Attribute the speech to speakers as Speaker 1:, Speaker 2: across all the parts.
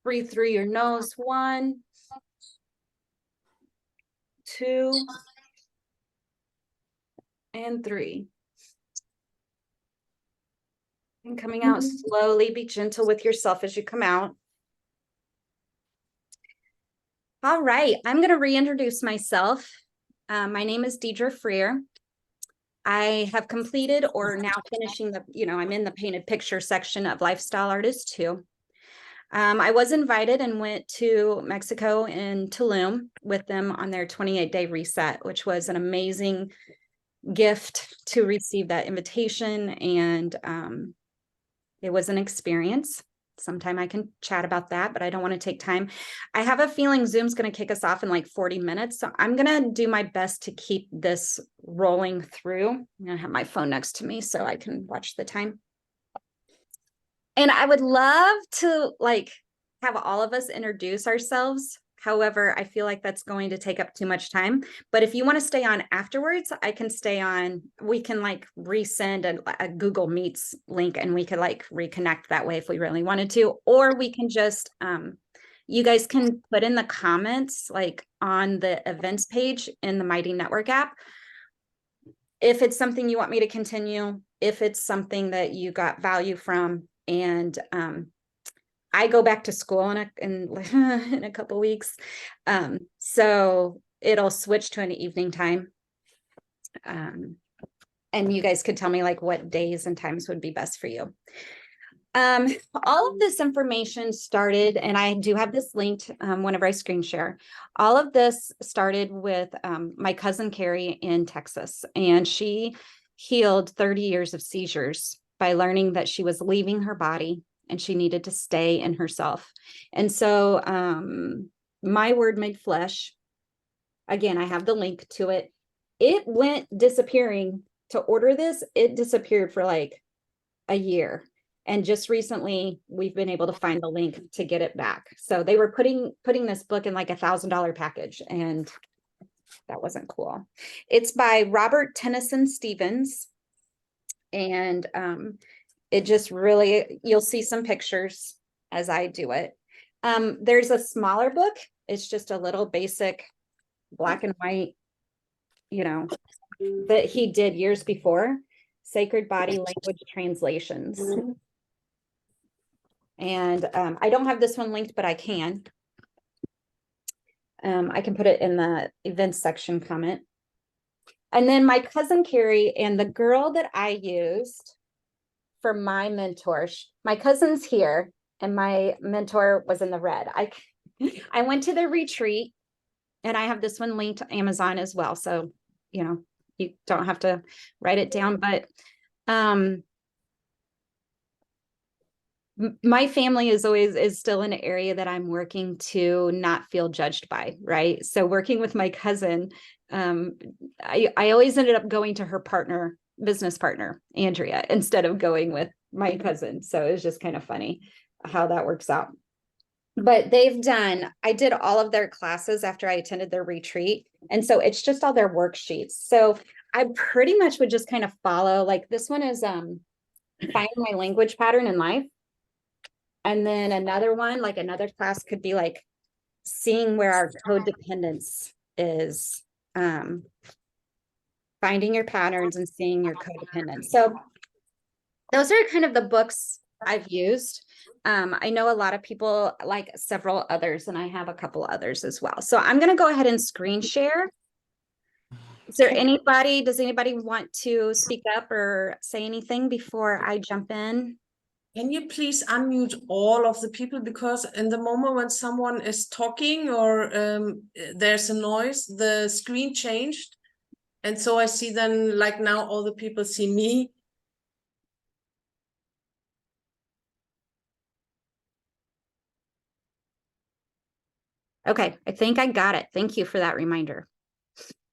Speaker 1: Breathe through your nose. 1, 2, and 3. And coming out slowly. Be gentle with yourself as you come out. All right, I'm going to reintroduce myself. My name is Deidre Freer. I have completed or now finishing the, I'm in the painted picture section of Lifestyle Artist 2. I was invited and went to Mexico in Tulum with them on their 28-day reset, which was an amazing gift to receive that invitation. And it was an experience. Sometime I can chat about that, but I don't want to take time. I have a feeling Zoom's going to kick us off in like 40 minutes. So I'm going to do my best to keep this rolling through. I'm going to have my phone next to me so I can watch the time. And I would love to have all of us introduce ourselves. However, I feel like that's going to take up too much time. But if you want to stay on afterwards, I can stay on. We can resend a Google Meets link and we could reconnect that way if we really wanted to. Or we can just, you guys can put in the comments on the events page in the Mighty Network app. If it's something you want me to continue, if it's something that you got value from, and I go back to school in a couple weeks. So it'll switch to an evening time. And you guys could tell me what days and times would be best for you. All of this information started, and I do have this linked whenever I screen share. All of this started with my cousin Carrie in Texas, and she healed 30 years of seizures by learning that she was leaving her body and she needed to stay in herself. And so my word made flesh. Again, I have the link to it. It went disappearing. To order this, it disappeared for a year. And just recently, we've been able to find the link to get it back. So they were putting this book in $1,000 package, and that wasn't cool. It's by Robert Tennyson Stevens. And it just really, you'll see some pictures as I do it. There's a smaller book. It's just a little basic black and white, that he did years before, Sacred Body Language Translations. And I don't have this one linked, but I can. I can put it in the events section comment. And then my cousin Carrie and the girl that I used for my mentor, my cousin's here, and my mentor was in the red. I went to the retreat, and I have this one linked to Amazon as well. So, you don't have to write it down, but my family is still an area that I'm working to not feel judged by, right? So working with my cousin, I always ended up going to her business partner, Andrea, instead of going with my cousin. So it was just kind of funny how that works out. But I did all of their classes after I attended their retreat. And so it's just all their worksheets. So I pretty much would just kind of follow, this one is finding my language pattern in life. And then another one, another class could be seeing where our codependence is, finding your patterns and seeing your codependence. So those are kind of the books I've used. I know a lot of people like several others, and I have a couple others as well. So I'm going to go ahead and screen share. Does anybody want to speak up or say anything before I jump in?
Speaker 2: Can you please unmute all of the people? Because in the moment when someone is talking or there's a noise, the screen changed. And so I see then, now all the people see me.
Speaker 1: Okay, I think I got it. Thank you for that reminder.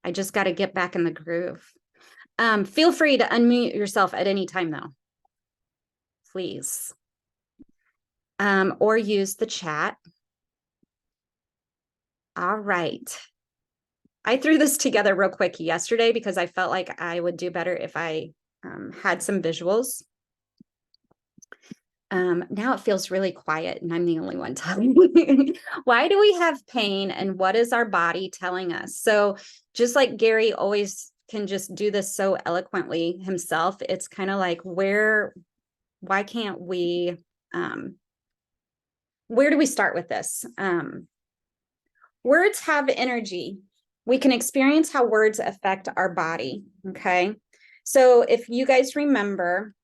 Speaker 1: I just got to get back in the groove. Feel free to unmute yourself at any time, though. Please. Or use the chat. All right. I threw this together real quick yesterday because I felt like I would do better if I had some visuals. Now it feels really quiet and I'm the only one talking. Why do we have pain and what is our body telling us? So just like Gary always can just do this so eloquently himself, it's kind of like why can't we, where do we start with this? Words have energy. We can experience how words affect our body, okay? So if you guys remember,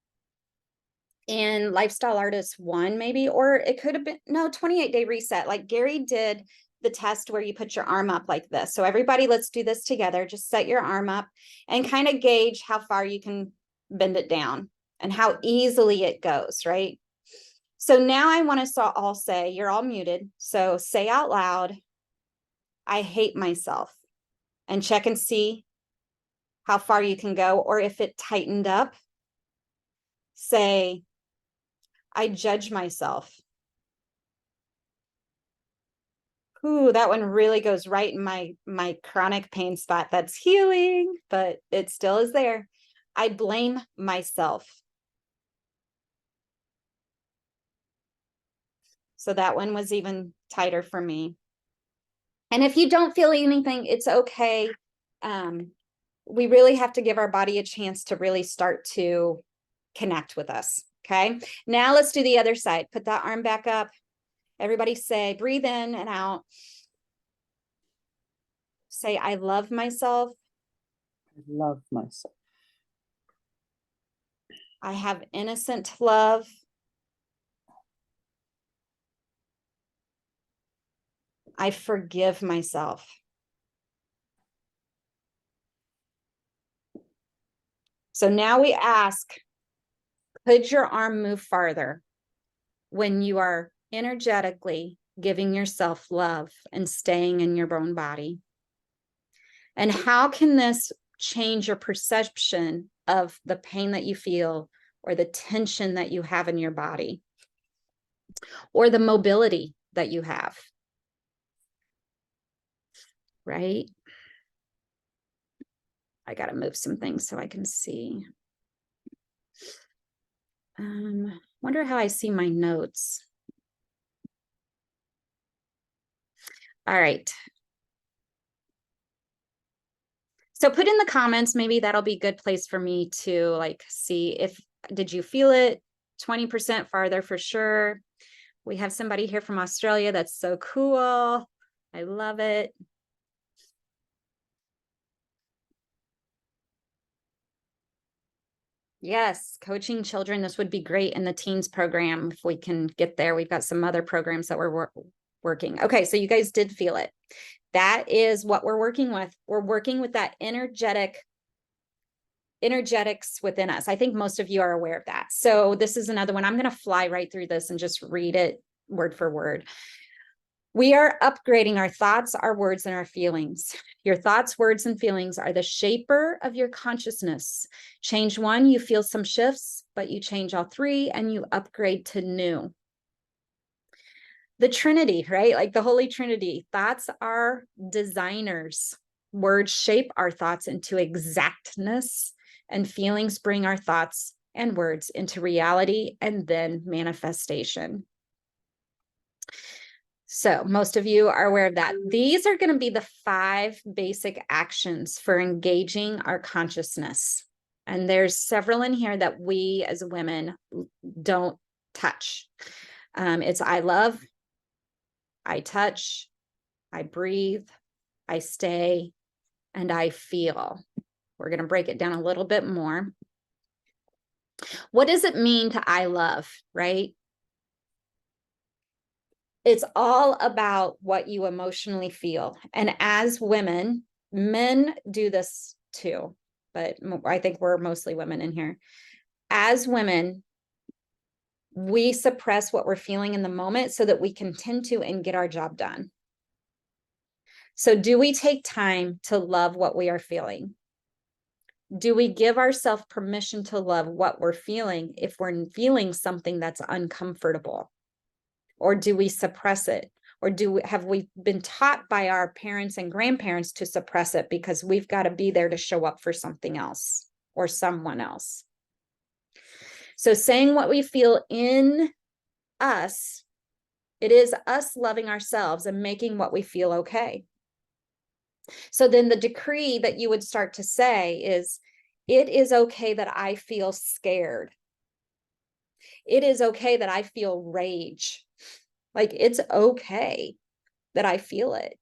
Speaker 1: in Lifestyle Artist 1, maybe, or it could have been, no, 28-day reset. Like Gary did the test where you put your arm up like this. So everybody, let's do this together. Just set your arm up and kind of gauge how far you can bend it down and how easily it goes, right? So now I want us to all say, you're all muted. So say out loud, I hate myself, and check and see how far you can go. Or if it tightened up, say, I judge myself. Ooh, that one really goes right in my chronic pain spot. That's healing, but it still is there. I blame myself. So that one was even tighter for me. And if you don't feel anything, it's okay. We really have to give our body a chance to really start to connect with us. Okay. Now let's do the other side. Put that arm back up. Everybody say, breathe in and out. Say, I love myself.
Speaker 3: I love myself.
Speaker 1: I have innocent love. I forgive myself. So now we ask, could your arm move farther when you are energetically giving yourself love and staying in your own body? And how can this change your perception of the pain that you feel or the tension that you have in your body or the mobility that you have? Right? I got to move some things so I can see. Wonder how I see my notes. All right. So put in the comments, maybe that'll be a good place for me to like see if, did you feel it? 20% farther for sure. We have somebody here from Australia. That's so cool. I love it. Yes, coaching children. This would be great in the teens program if we can get there. We've got some other programs that we're working. Okay, so you guys did feel it. That is what we're working with. We're working with that energetics within us. I think most of you are aware of that. So this is another one. I'm going to fly right through this and just read it word for word. We are upgrading our thoughts, our words, and our feelings. Your thoughts, words, and feelings are the shaper of your consciousness. Change one, you feel some shifts, but you change all three and you upgrade to new. The Trinity, right? Like the Holy Trinity. Thoughts are designers. Words shape our thoughts into exactness, and feelings bring our thoughts and words into reality and then manifestation. So most of you are aware of that. These are going to be the 5 basic actions for engaging our consciousness. And there's several in here that we as women don't touch. It's I love, I touch, I breathe, I stay, and I feel. We're going to break it down a little bit more. What does it mean to I love, right? It's all about what you emotionally feel. And as women, men do this too, but I think we're mostly women in here. As women, we suppress what we're feeling in the moment so that we can tend to and get our job done. So do we take time to love what we are feeling? Do we give ourselves permission to love what we're feeling if we're feeling something that's uncomfortable? Or do we suppress it? Or have we been taught by our parents and grandparents to suppress it because we've got to be there to show up for something else or someone else? So saying what we feel in us. It is us loving ourselves and making what we feel okay. So then the decree that you would start to say is, it is okay that I feel scared. It is okay that I feel rage. Like, it's okay that I feel it.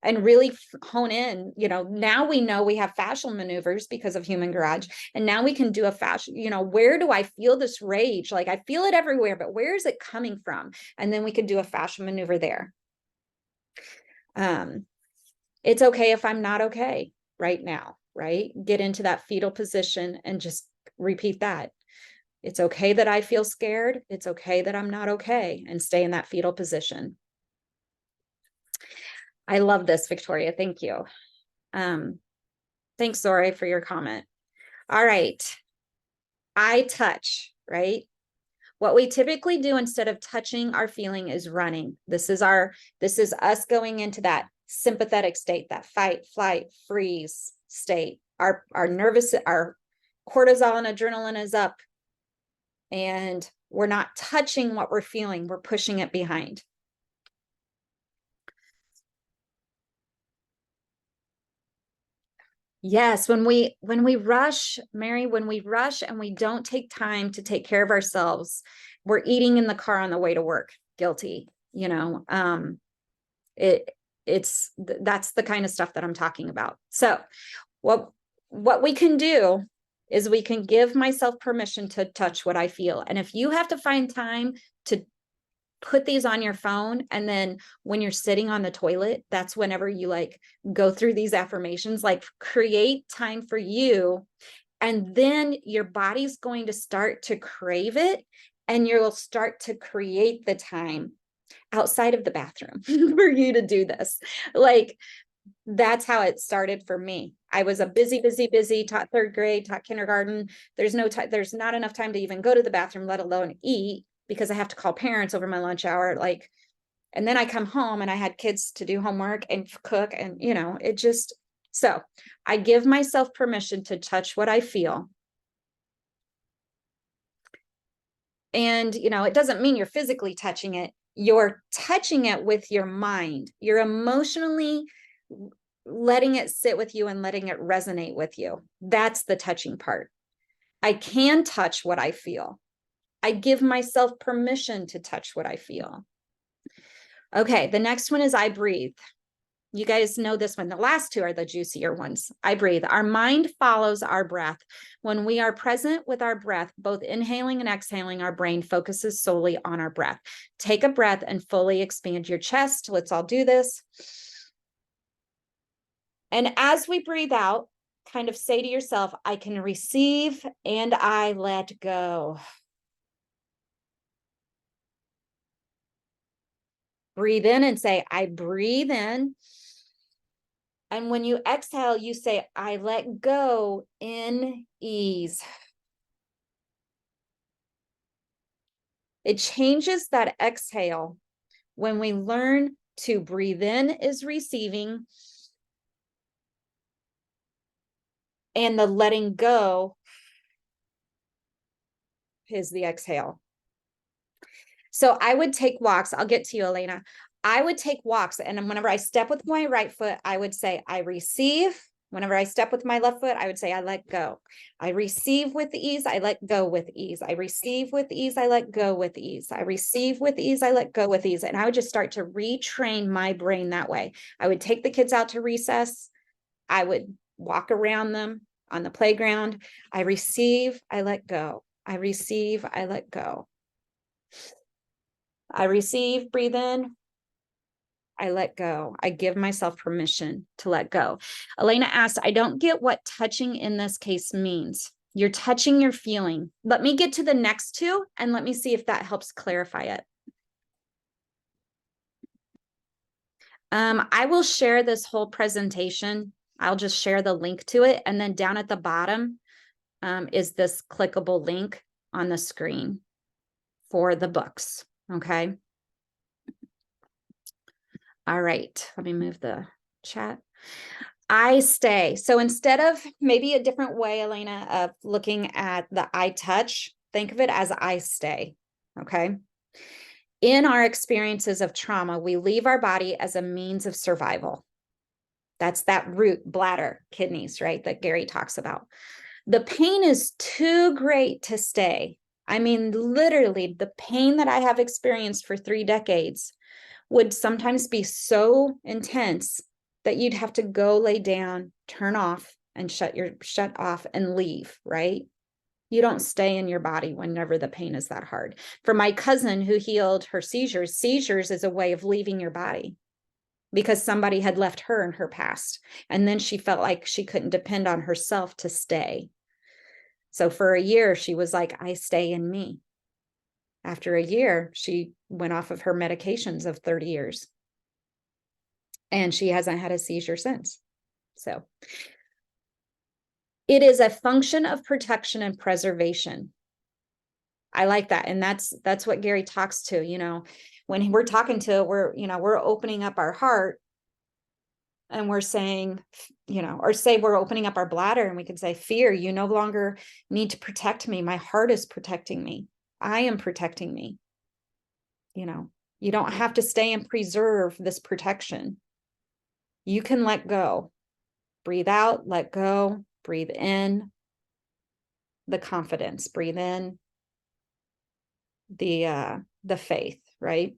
Speaker 1: And really hone in, now we know we have fascial maneuvers because of Human Garage. And now we can do a fascial, where do I feel this rage? Like, I feel it everywhere, but where is it coming from? And then we can do a fascial maneuver there. It's okay if I'm not okay right now, right? Get into that fetal position and just repeat that. It's okay that I feel scared. It's okay that I'm not okay, and stay in that fetal position. I love this, Victoria. Thank you. Thanks, Zori, for your comment. All right. I touch, right? What we typically do instead of touching our feeling is running. This is us going into that sympathetic state, that fight, flight, freeze state. Our cortisol and adrenaline is up, and we're not touching what we're feeling. We're pushing it behind. Yes, when we rush, Mary, when we rush and we don't take time to take care of ourselves, we're eating in the car on the way to work. Guilty, that's the kind of stuff that I'm talking about. So what we can do is we can give myself permission to touch what I feel. And if you have to find time to put these on your phone, and then when you're sitting on the toilet, that's whenever you go through these affirmations, create time for you, and then your body's going to start to crave it, and you'll start to create the time outside of the bathroom for you to do this. That's how it started for me. I was a busy, taught third grade, taught kindergarten. There's not enough time to even go to the bathroom, let alone eat, because I have to call parents over my lunch hour. And then I come home and I had kids to do homework and cook, and so I give myself permission to touch what I feel. And, it doesn't mean you're physically touching it. You're touching it with your mind. You're emotionally letting it sit with you and letting it resonate with you. That's the touching part. I can touch what I feel. I give myself permission to touch what I feel. Okay, the next one is I breathe. You guys know this one. The last two are the juicier ones. I breathe. Our mind follows our breath. When we are present with our breath, both inhaling and exhaling, our brain focuses solely on our breath. Take a breath and fully expand your chest. Let's all do this. And as we breathe out, kind of say to yourself, I can receive and I let go. Breathe in and say, I breathe in. And when you exhale, you say, I let go in ease. It changes that exhale when we learn to breathe in is receiving, and the letting go is the exhale. So I would take walks. I'll get to you, Elena. I would take walks, and whenever I step with my right foot, I would say, I receive. Whenever I step with my left foot, I would say, I let go. I receive with ease. I let go with ease. I receive with ease. I let go with ease. I receive with ease. I let go with ease. And I would just start to retrain my brain that way. I would take the kids out to recess. I would walk around them on the playground. I receive. I let go. I receive. I let go. I receive, breathe in, I let go. I give myself permission to let go. Elena asked, I don't get what touching in this case means. You're touching your feeling. Let me get to the next two and let me see if that helps clarify it. I will share this whole presentation. I'll just share the link to it. And then down at the bottom is this clickable link on the screen for the books. Okay. All right. Let me move the chat. I stay. So instead of maybe a different way, Elena, of looking at the I touch, think of it as I stay. Okay. in our experiences of trauma, we leave our body as a means of survival. That's that root, bladder, kidneys, right? That Gary talks about. The pain is too great to stay. I mean, literally, the pain that I have experienced for 3 decades would sometimes be so intense that you'd have to go lay down, turn off, and shut off and leave, right? You don't stay in your body whenever the pain is that hard. For my cousin who healed her seizures, seizures is a way of leaving your body because somebody had left her in her past. And then she felt like she couldn't depend on herself to stay. So for a year, she was like, I stay in me. After a year, she went off of her medications of 30 years. And she hasn't had a seizure since. So it is a function of protection and preservation. I like that. And that's what Gary talks to, you know, when we're talking to, we're opening up our heart and we're saying, you know, or say we're opening up our bladder and we could say, fear, you no longer need to protect me. My heart is protecting me. I am protecting me. You know, you don't have to stay and preserve this protection. You can let go. Breathe out, let go, breathe in the confidence, breathe in the faith, right?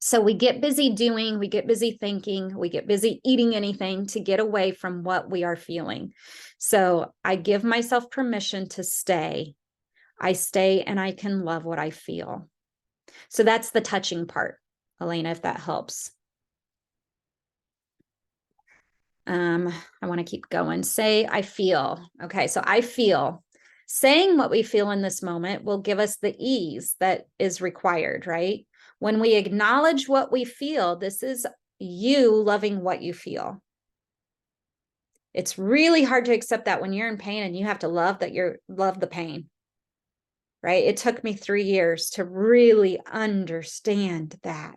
Speaker 1: So we get busy doing, we get busy thinking, we get busy eating anything to get away from what we are feeling. So I give myself permission to stay. I stay and I can love what I feel. So that's the touching part, Elena, if that helps. I want to keep going. Say, I feel. Okay, so I feel. Saying what we feel in this moment will give us the ease that is required, right? When we acknowledge what we feel, this is you loving what you feel. It's really hard to accept that when you're in pain and you have to love the pain, right? It took me 3 years to really understand that.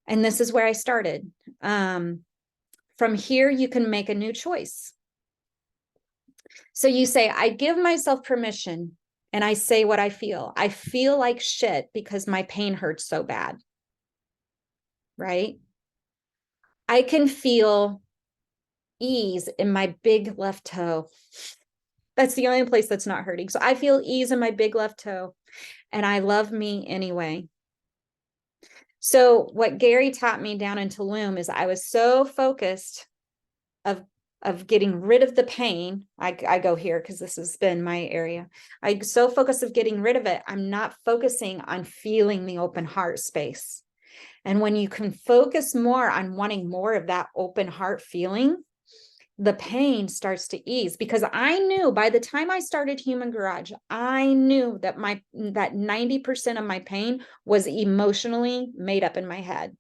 Speaker 1: And this is where I started. From here, you can make a new choice. So you say, I give myself permission and I say what I feel. I feel like shit because my pain hurts so bad, right? I can feel ease in my big left toe. That's the only place that's not hurting. So I feel ease in my big left toe and I love me anyway. So what Gary taught me down in Tulum is I was so focused of getting rid of the pain. I go here because this has been my area. I'm so focused of getting rid of it. I'm not focusing on feeling the open heart space. And when you can focus more on wanting more of that open heart feeling, the pain starts to ease, because I knew by the time I started Human Garage, I knew that that 90% of my pain was emotionally made up in my head.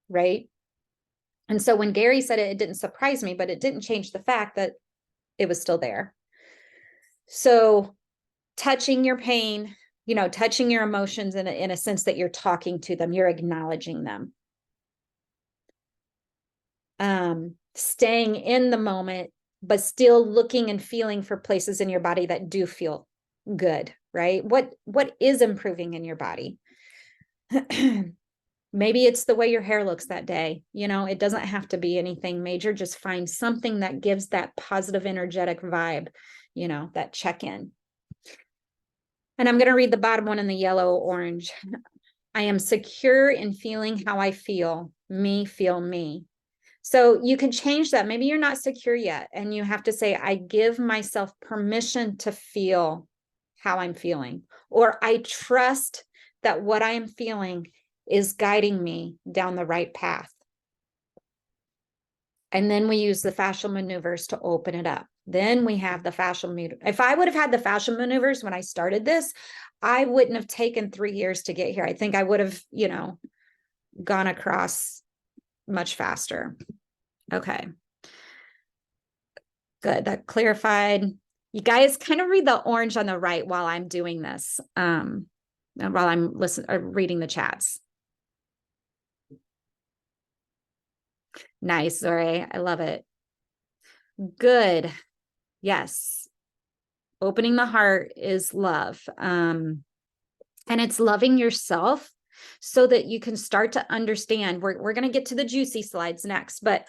Speaker 1: Right? And so when Gary said it, it didn't surprise me, but it didn't change the fact that it was still there. So touching your pain, you know, touching your emotions in a sense that you're talking to them, you're acknowledging them. Staying in the moment, but still looking and feeling for places in your body that do feel good, right? What is improving in your body? Maybe it's the way your hair looks that day. You know, it doesn't have to be anything major. Just find something that gives that positive, energetic vibe, you know, that check-in. And I'm going to read the bottom one in the yellow orange. I am secure in feeling how I feel. Me feel me. So you can change that. Maybe you're not secure yet, and you have to say, I give myself permission to feel how I'm feeling, or I trust that what I am feeling is guiding me down the right path. And then we use the fascial maneuvers to open it up. Then we have the fascial maneuver. If I would have had the fascial maneuvers when I started this, I wouldn't have taken 3 years to get here. I think I would have, you know, gone across much faster. Okay. Good. That clarified. You guys kind of read the orange on the right while I'm doing this, while I'm reading the chats. Nice, Zore. I love it. Good. Yes. Opening the heart is love. And it's loving yourself so that you can start to understand. We're going to get to the juicy slides next, but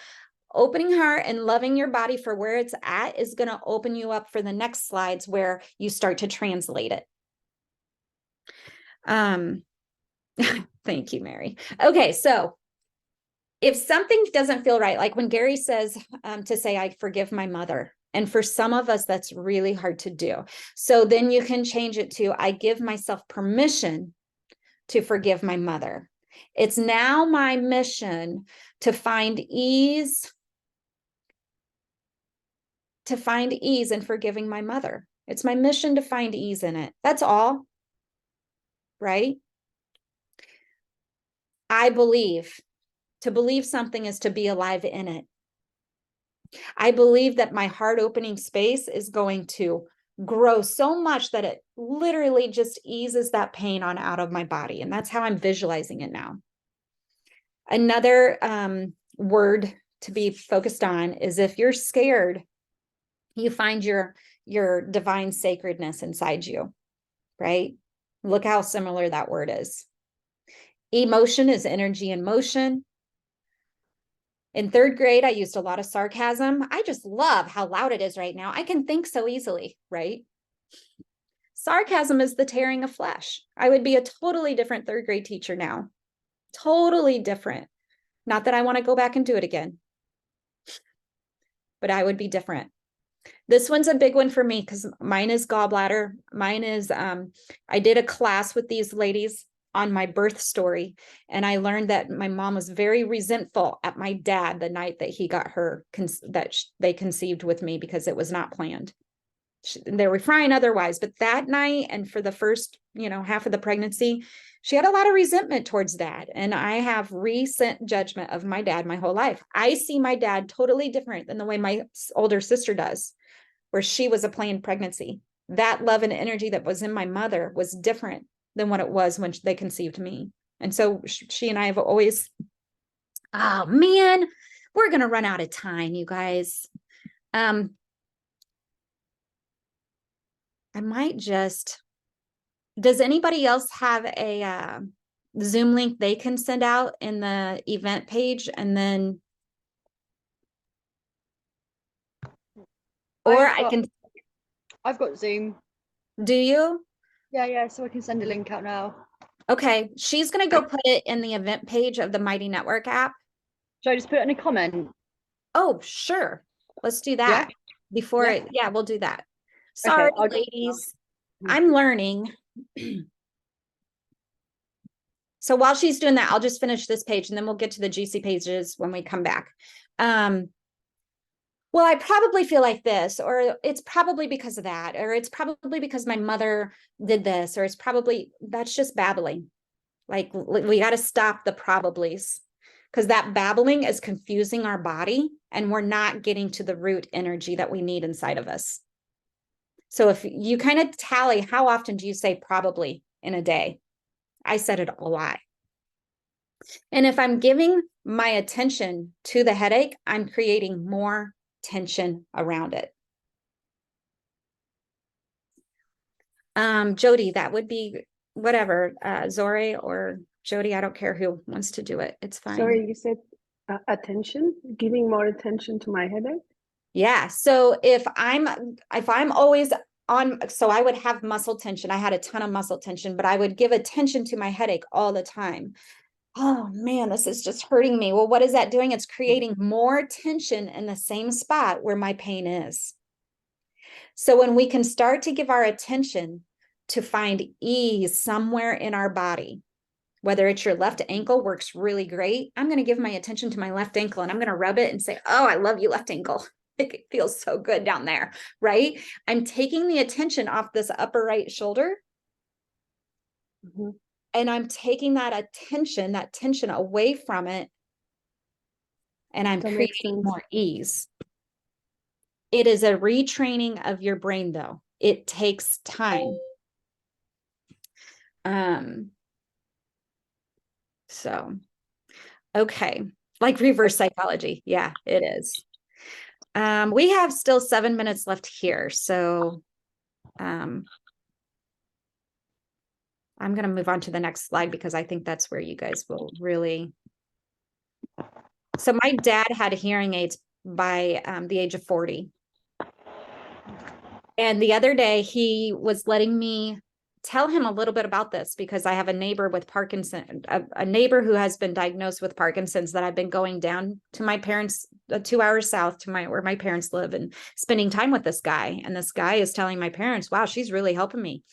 Speaker 1: opening heart and loving your body for where it's at is going to open you up for the next slides where you start to translate it. Thank you, Mary. Okay, so if something doesn't feel right, like when Gary says to say, I forgive my mother. And for some of us, that's really hard to do. So then you can change it to, I give myself permission to forgive my mother. It's now my mission to find ease in forgiving my mother. It's my mission to find ease in it. That's all, right? I believe. To believe something is to be alive in it. I believe that my heart opening space is going to grow so much that it literally just eases that pain on out of my body. And that's how I'm visualizing it now. Another word to be focused on is if you're scared, you find your divine sacredness inside you, right? Look how similar that word is. Emotion is energy in motion. In third grade, I used a lot of sarcasm. I just love how loud it is right now. I can think so easily, right? Sarcasm is the tearing of flesh. I would be a totally different third grade teacher now. Totally different. Not that I want to go back and do it again, but I would be different. This one's a big one for me because mine is gallbladder. Mine is, I did a class with these ladies on my birth story. And I learned that my mom was very resentful at my dad the night that he got her, they conceived with me because it was not planned. They were fine otherwise, but that night and for the first, half of the pregnancy, she had a lot of resentment towards dad. And I have recent judgment of my dad my whole life. I see my dad totally different than the way my older sister does, where she was a planned pregnancy. That love and energy that was in my mother was different than what it was when they conceived me. And so she and I have always, oh man, we're going to run out of time, you guys. I might just, does anybody else have a Zoom link they can send out in the event page? And then, or
Speaker 4: I've got Zoom.
Speaker 1: Do you?
Speaker 4: Yeah, so I can send a link out now.
Speaker 1: Okay, she's going to go put it in the event page of the Mighty Network app.
Speaker 4: Should I just put it in a comment?
Speaker 1: Oh, sure. Let's do that before
Speaker 4: Yeah.
Speaker 1: it. Yeah, we'll do that. Sorry,
Speaker 4: Okay,
Speaker 1: ladies. I'm learning. So while she's doing that, I'll just finish this page and then we'll get to the juicy pages when we come back. Well, I probably feel like this, or it's probably because of that, or it's probably because my mother did this, or it's probably, that's just babbling. Like we got to stop the probablys, because that babbling is confusing our body and we're not getting to the root energy that we need inside of us. So if you kind of tally, how often do you say probably in a day? I said it a lot. And if I'm giving my attention to the headache, I'm creating more tension around it. Jody, that would be whatever, Zori or Jody, I don't care who wants to do it. It's fine.
Speaker 3: Sorry, you said attention, giving more attention to my headache.
Speaker 1: Yeah. So if I'm always on, so I would have muscle tension. I had a ton of muscle tension, but I would give attention to my headache all the time. Oh man, this is just hurting me. Well, what is that doing? It's creating more tension in the same spot where my pain is. So when we can start to give our attention to find ease somewhere in our body, whether it's your left ankle works really great. I'm going to give my attention to my left ankle and I'm going to rub it and say, oh, I love you, left ankle. It feels so good down there, right? I'm taking the attention off this upper right shoulder. And I'm taking that tension away from it. And I'm creating more ease. It is a retraining of your brain, though. It takes time. So, okay. Like reverse psychology. Yeah, it is. We have still 7 minutes left here. So, I'm I'm going to move on to the next slide because I think that's where you guys will really. So my dad had hearing aids by the age of 40. And the other day he was letting me tell him a little bit about this because I have a neighbor with Parkinson, a neighbor who has been diagnosed with Parkinson's that I've been going down to my parents, 2 hours south to where my parents live and spending time with this guy. And this guy is telling my parents, wow, she's really helping me.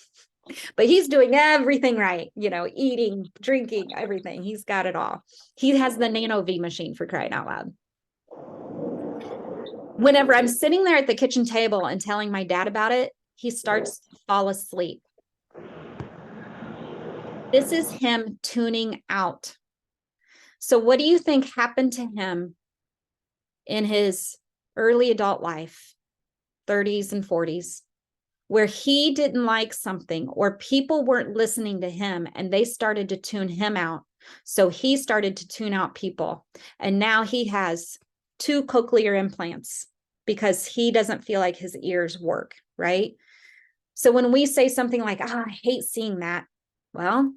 Speaker 1: But he's doing everything right, you know, eating, drinking, everything. He's got it all. He has the Nano V machine, for crying out loud. Whenever I'm sitting there at the kitchen table and telling my dad about it, he starts to fall asleep. This is him tuning out. So what do you think happened to him in his early adult life, 30s and 40s? Where he didn't like something or people weren't listening to him and they started to tune him out. So he started to tune out people. And now he has 2 cochlear implants because he doesn't feel like his ears work, right? So when we say something like, I hate seeing that, well,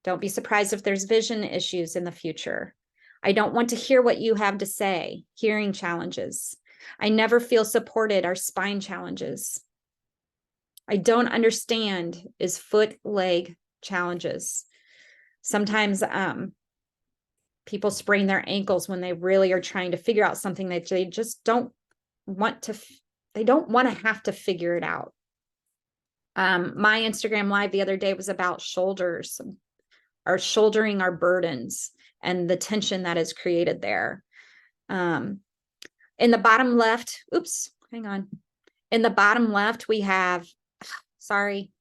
Speaker 1: don't be surprised if there's vision issues in the future. I don't want to hear what you have to say, hearing challenges. I never feel supported, our spine challenges. I don't understand is foot, leg challenges. Sometimes people sprain their ankles when they really are trying to figure out something that they just don't want to, they don't want to have to figure it out. My Instagram live the other day was about shoulders, or shouldering our burdens and the tension that is created there. In the bottom left, oops, hang on. In the bottom left, we have, sorry,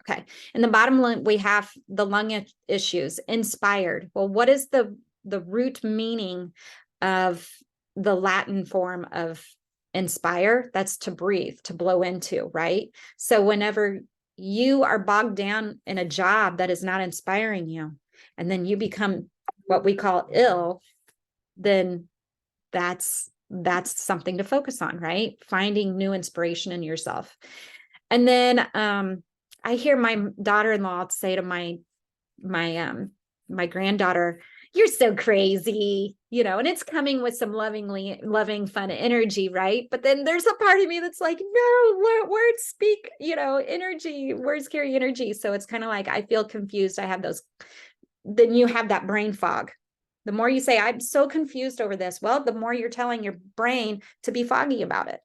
Speaker 1: okay. In the bottom, we have the lung issues, inspired. Well, what is the root meaning of the Latin form of inspire? That's to breathe, to blow into, right? So whenever you are bogged down in a job that is not inspiring you, and then you become what we call ill, then that's something to focus on, right? Finding new inspiration in yourself. And then I hear my daughter-in-law say to my granddaughter, "You're so crazy," you know, and it's coming with some loving, fun energy, right? But then there's a part of me that's like, no, words speak, you know, energy, words carry energy. So it's kind of like, I feel confused. I have those, then you have that brain fog. The more you say, I'm so confused over this, well, the more you're telling your brain to be foggy about it.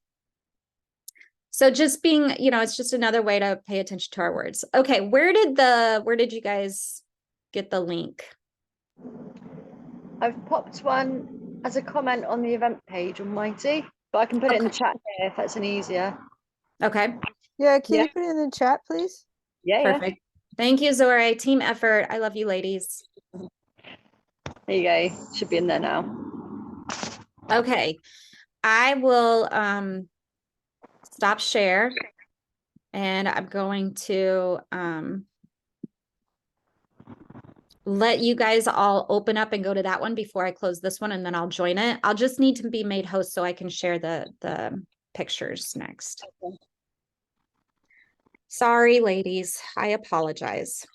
Speaker 1: So just being, you know, it's just another way to pay attention to our words. Okay, where did you guys get the link?
Speaker 4: I've popped one as a comment on the event page on Mighty, but I can put it in the chat here if that's any easier.
Speaker 1: Okay,
Speaker 5: Yeah, can
Speaker 4: Yeah.
Speaker 5: you put it in the chat, please?
Speaker 4: Yeah,
Speaker 1: perfect. Thank you, Zora. Team effort. I love you, ladies.
Speaker 4: There you go. Should be in there now.
Speaker 1: Okay, I will stop share, and I'm going to let you guys all open up and go to that one before I close this one, and then I'll join it. I'll just need to be made host so I can share the pictures next.
Speaker 4: Okay.
Speaker 1: Sorry, ladies. I apologize.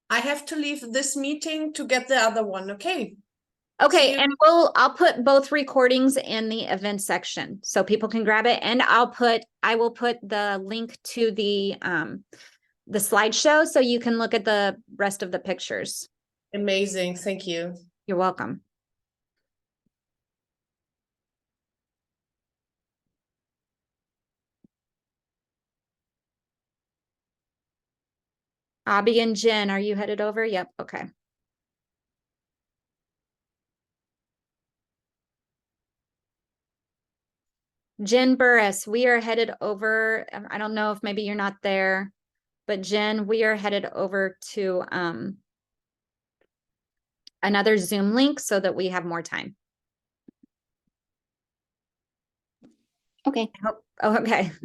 Speaker 2: I have to leave this meeting to get the other one, okay?
Speaker 1: Okay,
Speaker 2: See you.
Speaker 1: and I'll put both recordings in the event section so people can grab it, and I will put the link to the slideshow so you can look at the rest of the pictures.
Speaker 2: Amazing, thank you.
Speaker 1: You're welcome. Abby and Jen, are you headed over? Yep, okay. Jen Burris, we are headed over. I don't know if maybe you're not there, but Jen, we are headed over to another Zoom link so that we have more time.
Speaker 6: Okay.
Speaker 1: Oh, okay.